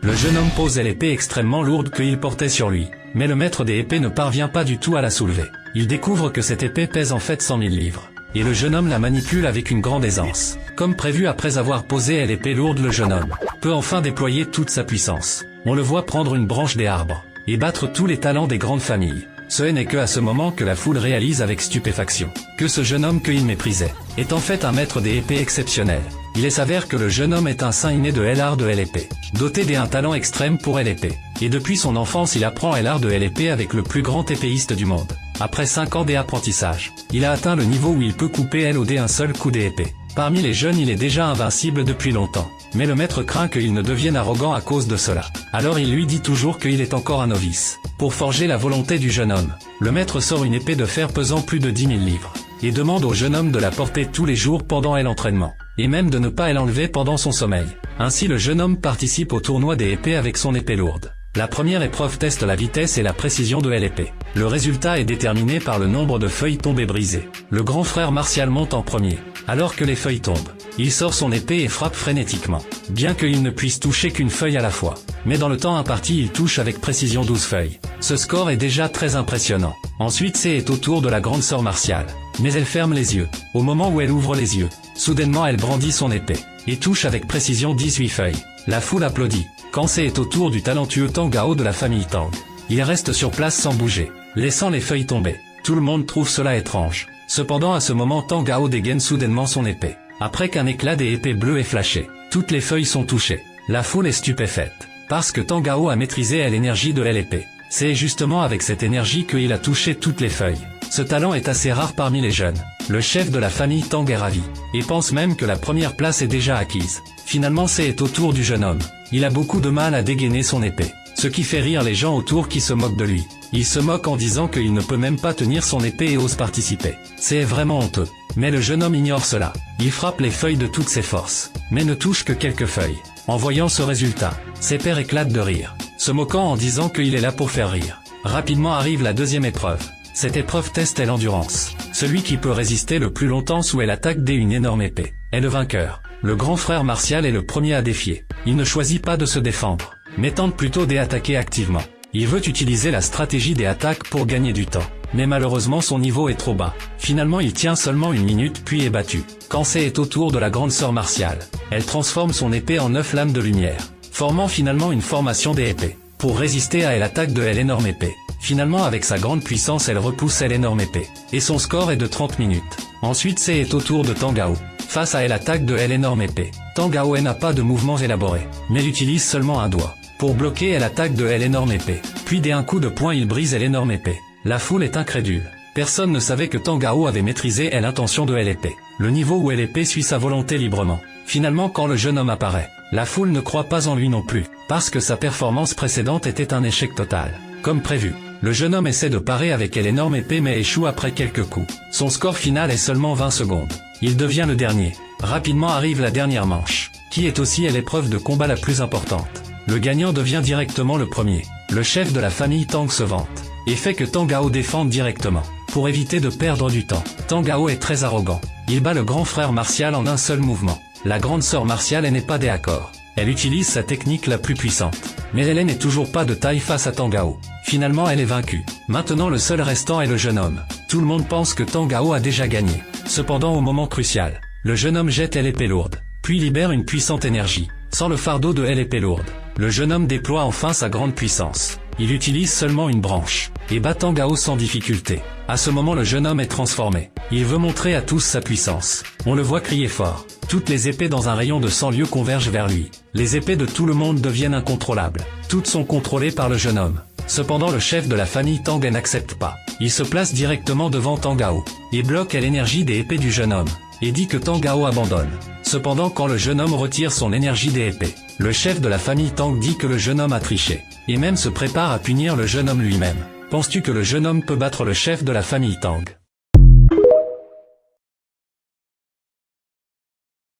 Le jeune homme pose l'épée extrêmement lourde qu'il portait sur lui, mais le maître des épées ne parvient pas du tout à la soulever. Il découvre que cette épée pèse en fait 100 000 livres. Et le jeune homme la manipule avec une grande aisance. Comme prévu après avoir posé l'épée lourde, le jeune homme peut enfin déployer toute sa puissance. On le voit prendre une branche des arbres et battre tous les talents des grandes familles. Ce n'est que à ce moment que la foule réalise avec stupéfaction que ce jeune homme qu'il méprisait est en fait un maître des épées exceptionnel. Il s'avère que le jeune homme est un saint inné de l'art de l'épée, doté d'un talent extrême pour l'épée. Et depuis son enfance il apprend l'art de l'épée avec le plus grand épéiste du monde. Après 5 ans d'apprentissage, il a atteint le niveau où il peut couper LOD un seul coup d'épée. Parmi les jeunes il est déjà invincible depuis longtemps. Mais le maître craint qu'il ne devienne arrogant à cause de cela. Alors il lui dit toujours qu'il est encore un novice. Pour forger la volonté du jeune homme, le maître sort une épée de fer pesant plus de 10 000 livres. Et demande au jeune homme de la porter tous les jours pendant l'entraînement. Et même de ne pas l'enlever pendant son sommeil. Ainsi le jeune homme participe au tournoi des épées avec son épée lourde. La première épreuve teste la vitesse et la précision de l'épée. Le résultat est déterminé par le nombre de feuilles tombées brisées. Le grand frère Martial monte en premier. Alors que les feuilles tombent, il sort son épée et frappe frénétiquement. Bien qu'il ne puisse toucher qu'une feuille à la fois. Mais dans le temps imparti il touche avec précision 12 feuilles. Ce score est déjà très impressionnant. Ensuite c'est au tour de la grande sœur Martial. Mais elle ferme les yeux. Au moment où elle ouvre les yeux, soudainement elle brandit son épée. Et touche avec précision 18 feuilles. La foule applaudit. Quand c'est au tour du talentueux Tang Gao de la famille Tang. Il reste sur place sans bouger, laissant les feuilles tomber. Tout le monde trouve cela étrange. Cependant à ce moment Tang Gao dégaine soudainement son épée. Après qu'un éclat des épées bleues ait flashé, toutes les feuilles sont touchées. La foule est stupéfaite. Parce que Tang Gao a maîtrisé l'énergie de l'épée. C'est justement avec cette énergie qu'il a touché toutes les feuilles. Ce talent est assez rare parmi les jeunes. Le chef de la famille Tang est ravi, et pense même que la première place est déjà acquise. Finalement c'est au tour du jeune homme. Il a beaucoup de mal à dégainer son épée, ce qui fait rire les gens autour qui se moquent de lui. Il se moque en disant qu'il ne peut même pas tenir son épée et ose participer. C'est vraiment honteux. Mais le jeune homme ignore cela. Il frappe les feuilles de toutes ses forces, mais ne touche que quelques feuilles. En voyant ce résultat, ses pairs éclatent de rire, se moquant en disant qu'il est là pour faire rire. Rapidement arrive la deuxième épreuve. Cette épreuve teste l'endurance. Celui qui peut résister le plus longtemps sous l'attaque d'une énorme épée est le vainqueur. Le grand frère Martial est le premier à défier. Il ne choisit pas de se défendre, mais tente plutôt d'attaquer activement. Il veut utiliser la stratégie des attaques pour gagner du temps. Mais malheureusement son niveau est trop bas. Finalement il tient seulement 1 minute puis est battu. Quand c'est au tour de la grande sœur Martial, elle transforme son épée en 9 lames de lumière, formant finalement une formation des épées, pour résister à l'attaque de l'énorme épée. Finalement avec sa grande puissance elle repousse l'énorme épée, et son score est de 30 minutes. Ensuite c'est au tour de Tang Gao. Face à l'attaque de l'énorme épée, Tang Gao n'a pas de mouvements élaborés, mais il utilise seulement un doigt, pour bloquer l'attaque de l'énorme épée. Puis d'un coup de poing il brise l'énorme épée. La foule est incrédule. Personne ne savait que Tang Gao avait maîtrisé l'intention de l'épée. Le niveau où l'épée suit sa volonté librement. Finalement quand le jeune homme apparaît, la foule ne croit pas en lui non plus, parce que sa performance précédente était un échec total. Comme prévu, le jeune homme essaie de parer avec l'énorme épée mais échoue après quelques coups. Son score final est seulement 20 secondes. Il devient le dernier. Rapidement arrive la dernière manche, qui est aussi l'épreuve de combat la plus importante. Le gagnant devient directement le premier. Le chef de la famille Tang se vante, et fait que Tang Gao défende directement, pour éviter de perdre du temps. Tang Gao est très arrogant. Il bat le grand frère Martial en un seul mouvement. La grande sœur Martial n'est pas d'accord. Elle utilise sa technique la plus puissante. Mais elle n'est toujours pas de taille face à Tang Gao. Finalement elle est vaincue. Maintenant le seul restant est le jeune homme. Tout le monde pense que Tang Gao a déjà gagné. Cependant au moment crucial, le jeune homme jette l'épée lourde, puis libère une puissante énergie. Sans le fardeau de l'épée lourde, le jeune homme déploie enfin sa grande puissance. Il utilise seulement une branche, et bat Tang Gao sans difficulté. À ce moment le jeune homme est transformé. Il veut montrer à tous sa puissance. On le voit crier fort. Toutes les épées dans un rayon de 100 lieues convergent vers lui. Les épées de tout le monde deviennent incontrôlables. Toutes sont contrôlées par le jeune homme. Cependant le chef de la famille Tang n'accepte pas. Il se place directement devant Tang Gao, et bloque l'énergie des épées du jeune homme, et dit que Tang Gao abandonne. Cependant quand le jeune homme retire son énergie des épées, le chef de la famille Tang dit que le jeune homme a triché, et même se prépare à punir le jeune homme lui-même. Penses-tu que le jeune homme peut battre le chef de la famille Tang?